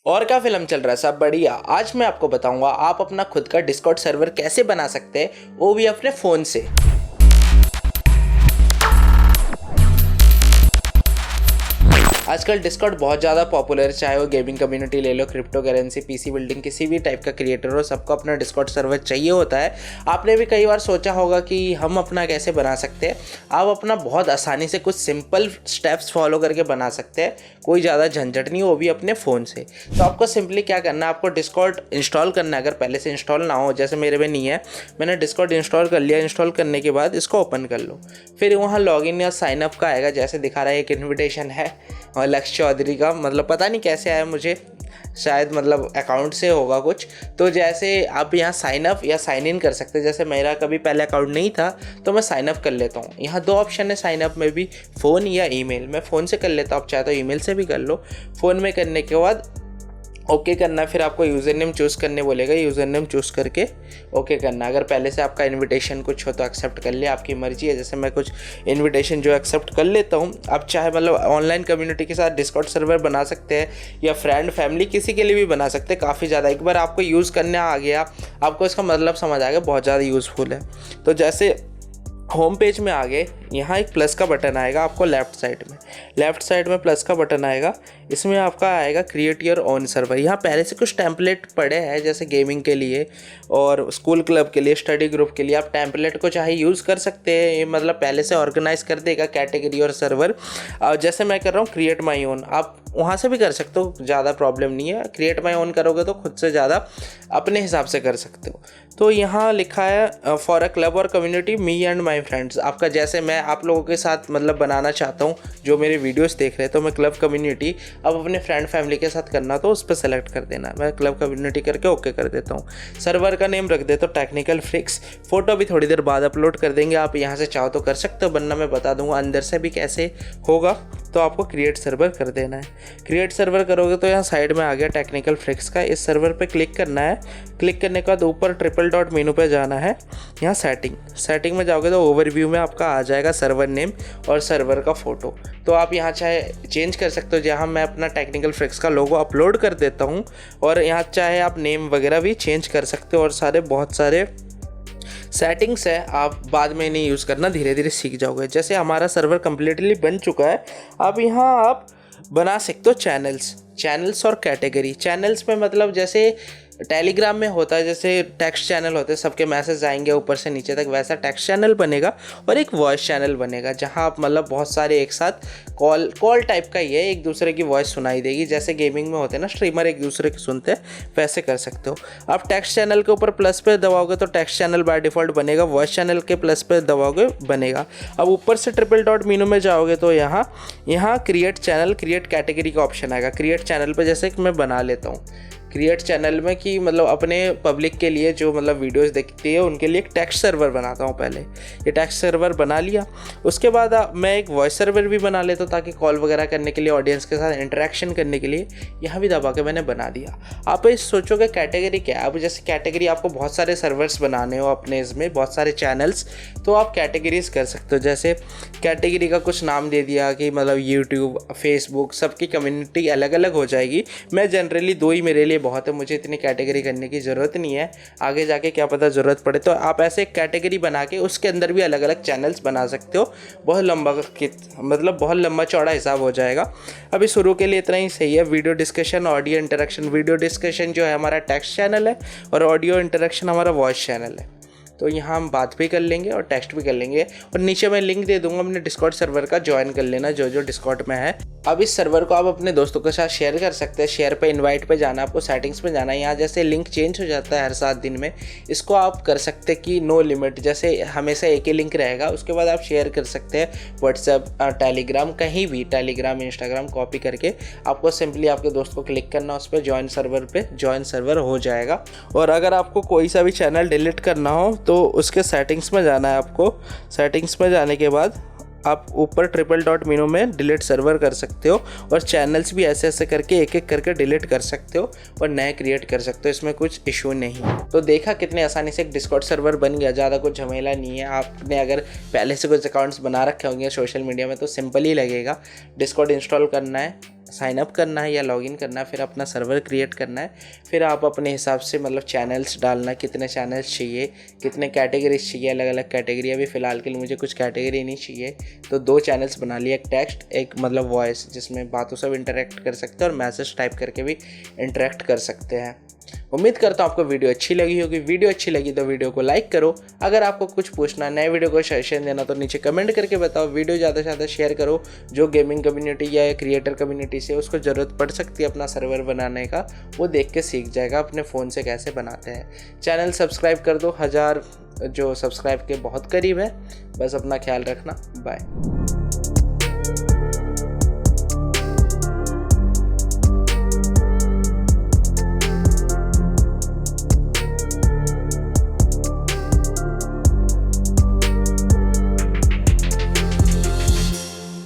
और क्या फिल्म चल रहा है? सब बढ़िया। आज मैं आपको बताऊंगा आप अपना खुद का डिस्कॉर्ड सर्वर कैसे बना सकते हैं, वो भी अपने फ़ोन से। आजकल डिस्कॉर्ड बहुत ज़्यादा पॉपुलर है, चाहे वो गेमिंग कम्युनिटी ले लो, क्रिप्टो करेंसी, पीसी बिल्डिंग, किसी भी टाइप का क्रिएटर हो, सबको अपना डिस्कॉर्ड सर्वर चाहिए होता है। आपने भी कई बार सोचा होगा कि हम अपना कैसे बना सकते हैं। आप अपना बहुत आसानी से कुछ सिंपल स्टेप्स फॉलो करके बना सकते हैं, कोई ज़्यादा झंझट नहीं, वो भी अपने फ़ोन से। तो आपको सिंपली क्या करना है, आपको डिस्कॉर्ड इंस्टॉल करना है। अगर पहले से इंस्टॉल ना हो, जैसे मेरे में नहीं है, मैंने डिस्कॉर्ड इंस्टॉल कर लिया। इंस्टॉल करने के बाद इसको ओपन कर लो। फिर वहाँ लॉगिन या साइनअप का आएगा, जैसे दिखा रहा है एक इन्विटेशन है और लक्ष्य चौधरी का, मतलब पता नहीं कैसे आया मुझे, शायद मतलब अकाउंट से होगा कुछ। तो जैसे आप यहाँ साइन अप या साइन इन कर सकते हैं। जैसे मेरा कभी पहले अकाउंट नहीं था तो मैं साइन अप कर लेता हूँ। यहाँ दो ऑप्शन है साइन अप में भी, फ़ोन या ईमेल। मैं फ़ोन से कर लेता हूँ, आप चाहे तो ईमेल से भी कर लो। फ़ोन में करने के बाद ओके करना, फिर आपको यूज़र नेम चूज़ करने बोलेगा, यूज़र नेम चूज़ करके ओके करना। अगर पहले से आपका इनविटेशन कुछ हो तो एक्सेप्ट कर ले, आपकी मर्जी है। जैसे मैं कुछ इनविटेशन जो एक्सेप्ट कर लेता हूँ। आप चाहे मतलब ऑनलाइन कम्युनिटी के साथ डिस्कॉर्ड सर्वर बना सकते हैं, या फ्रेंड फैमिली किसी के लिए भी बना सकते हैं। काफ़ी ज़्यादा, एक बार आपको यूज़ करने आ गया, आपको इसका मतलब समझ आ गया, बहुत ज़्यादा यूज़फुल है। तो जैसे होम पेज में आगे यहाँ एक प्लस का बटन आएगा आपको लेफ़्ट साइड में प्लस का बटन आएगा। इसमें आपका आएगा क्रिएट योर ओन सर्वर। यहाँ पहले से कुछ टेम्पलेट पड़े हैं, जैसे गेमिंग के लिए और स्कूल क्लब के लिए, स्टडी ग्रुप के लिए। आप टेम्पलेट को चाहे यूज़ कर सकते हैं, ये मतलब पहले से ऑर्गेनाइज कर देगा कैटेगरी और सर्वर। जैसे मैं कर रहा हूँ क्रिएट माई ओन, आप वहाँ से भी कर सकते हो, ज़्यादा प्रॉब्लम नहीं है। क्रिएट माई ओन करोगे तो खुद से ज़्यादा अपने हिसाब से कर सकते हो। तो यहाँ लिखा है फॉर अ क्लब और community me and my friends. आपका जैसे मैं आप लोगों के साथ मतलब बनाना चाहता हूँ, जो मेरे वीडियोस देख रहे हैं, तो मैं क्लब कम्युनिटी अब अपने फ्रेंड फैमिली के साथ करना, तो उस पर सेलेक्ट कर देना। मैं क्लब कम्युनिटी करके ओके कर देता हूँ। सर्वर का नेम रख देता हूँ टेक्निकल फ्रिक्स। फ़ोटो भी थोड़ी देर बाद अपलोड कर देंगे, आप यहाँ से चाहो तो कर सकते हो, वरना मैं बता दूँगा अंदर से भी कैसे होगा। तो आपको क्रिएट सर्वर कर देना है। क्रिएट सर्वर करोगे तो यहाँ साइड में आ गया टेक्निकल फ्रिक्स का, इस सर्वर पे क्लिक करना है। क्लिक करने के बाद ऊपर ट्रिपल डॉट मेनू पे जाना है। यहाँ सेटिंग में जाओगे तो ओवरव्यू में आपका आ जाएगा सर्वर नेम और सर्वर का फ़ोटो। तो आप यहाँ चाहे चेंज कर सकते हो, जहाँ मैं अपना टेक्निकल फ्रिक्स का लोगो अपलोड कर देता हूँ। और यहाँ चाहे आप नेम वगैरह भी चेंज कर सकते हो, और बहुत सारे सेटिंग्स है, आप बाद में नहीं यूज़ करना, धीरे धीरे सीख जाओगे। जैसे हमारा सर्वर कम्प्लीटली बन चुका है। अब यहाँ आप बना सकते हो चैनल्स और कैटेगरी। चैनल्स में मतलब जैसे टेलीग्राम में होता है, जैसे टेक्स्ट चैनल होते हैं, सबके मैसेज आएंगे ऊपर से नीचे तक, वैसा टेक्स्ट चैनल बनेगा। और एक वॉइस चैनल बनेगा, जहां आप मतलब बहुत सारे एक साथ कॉल टाइप का ही है, एक दूसरे की वॉइस सुनाई देगी। जैसे गेमिंग में होते हैं ना, स्ट्रीमर एक दूसरे की सुनते हैं, वैसे कर सकते हो। आप टेक्स्ट चैनल के ऊपर प्लस पे दबाओगे तो टेक्स्ट चैनल बाय डिफ़ॉल्ट बनेगा, वॉइस चैनल के प्लस पे दबाओगे बनेगा। अब ऊपर से ट्रिपल डॉट मेनू में जाओगे तो यहाँ क्रिएट चैनल, क्रिएट कैटेगरी का ऑप्शन आएगा। क्रिएट चैनल पर जैसे कि मैं बना लेता हूँ क्रिएट चैनल में, कि मतलब अपने पब्लिक के लिए जो मतलब वीडियोस देखती है उनके लिए एक टेक्स्ट सर्वर बनाता हूँ। पहले ये टेक्स्ट सर्वर बना लिया, उसके बाद मैं एक वॉइस सर्वर भी बना लेता हूँ, ताकि कॉल वगैरह करने के लिए, ऑडियंस के साथ इंटरेक्शन करने के लिए। यहाँ भी दबा के मैंने बना दिया। आप इस सोचोगे कैटेगरी क्या है। अब जैसे कैटेगरी आपको बहुत सारे सर्वर्स बनाने हो अपने इसमें, बहुत सारे चैनल्स, तो आप कैटेगरीज कर सकते हो। जैसे कैटेगरी का कुछ नाम दे दिया कि मतलब यूट्यूब, फेसबुक, सबकी कम्युनिटी अलग अलग हो जाएगी। मैं जनरली दो ही मेरे लिए बहुत है, मुझे इतनी कैटेगरी करने की ज़रूरत नहीं है। आगे जाके क्या पता ज़रूरत पड़े, तो आप ऐसे एक कैटेगरी बना के उसके अंदर भी अलग अलग चैनल्स बना सकते हो। बहुत लंबा चौड़ा हिसाब हो जाएगा। अभी शुरू के लिए इतना ही सही है। Video discussion, audio interaction. Video discussion जो है हमारा टेक्स्ट चैनल है, और ऑडियो इंटरेक्शन हमारा वॉइस चैनल है। तो यहाँ हम बात भी कर लेंगे और टेक्स्ट भी कर लेंगे। और नीचे मैं लिंक दे दूंगा अपने डिस्कॉर्ड सर्वर का, ज्वाइन कर लेना जो डिस्कॉर्ड में है। अब इस सर्वर को आप अपने दोस्तों के साथ शेयर कर सकते हैं। शेयर पे इनवाइट पे जाना, आपको सेटिंग्स में जाना है। यहाँ जैसे लिंक चेंज हो जाता है हर 7 दिन में, इसको आप कर सकते हैं कि नो लिमिट, जैसे हमेशा एक ही लिंक रहेगा। उसके बाद आप शेयर कर सकते हैं व्हाट्सएप, टेलीग्राम, कहीं भी, टेलीग्राम, इंस्टाग्राम, कॉपी करके आपको सिंपली आपके दोस्त को क्लिक करना, उस पर ज्वाइन सर्वर हो जाएगा। और अगर आपको कोई सा भी चैनल डिलीट करना हो तो उसके सेटिंग्स में जाना है आपको। सेटिंग्स में जाने के बाद आप ऊपर ट्रिपल डॉट मेनू में डिलीट सर्वर कर सकते हो, और चैनल्स भी ऐसे करके एक एक करके डिलीट कर सकते हो और नए क्रिएट कर सकते हो। इसमें कुछ इशू नहीं। तो देखा कितने आसानी से एक डिस्कॉर्ड सर्वर बन गया, ज़्यादा कुछ झमेला नहीं है। आपने अगर पहले से कुछ अकाउंट्स बना रखे होंगे सोशल मीडिया में तो सिंपल ही लगेगा। डिस्कॉर्ड इंस्टॉल करना है, साइन अप करना है या लॉगिन करना है, फिर अपना सर्वर क्रिएट करना है, फिर आप अपने हिसाब से मतलब चैनल्स डालना, कितने चैनल्स चाहिए, कितने कैटेगरीज चाहिए, अलग अलग कैटेगरी। अभी फ़िलहाल के लिए मुझे कुछ कैटेगरी नहीं चाहिए, तो 2 चैनल्स बना लिए, एक टेक्स्ट एक मतलब वॉइस, जिसमें बातों से भी इंटरेक्ट कर सकते हैं और मैसेज टाइप करके भी इंटरेक्ट कर सकते हैं। उम्मीद करता हूँ आपको वीडियो अच्छी लगी होगी। वीडियो अच्छी लगी तो वीडियो को लाइक करो। अगर आपको कुछ पूछना, नए वीडियो को सजेशन देना तो नीचे कमेंट करके बताओ। वीडियो ज़्यादा से ज़्यादा शेयर करो, जो गेमिंग कम्युनिटी या क्रिएटर कम्युनिटी से उसको ज़रूरत पड़ सकती है अपना सर्वर बनाने का, वो देख के सीख जाएगा अपने फ़ोन से कैसे बनाते हैं। चैनल सब्सक्राइब कर दो, 1000 जो सब्सक्राइब के बहुत करीब है। बस अपना ख्याल रखना, बाय।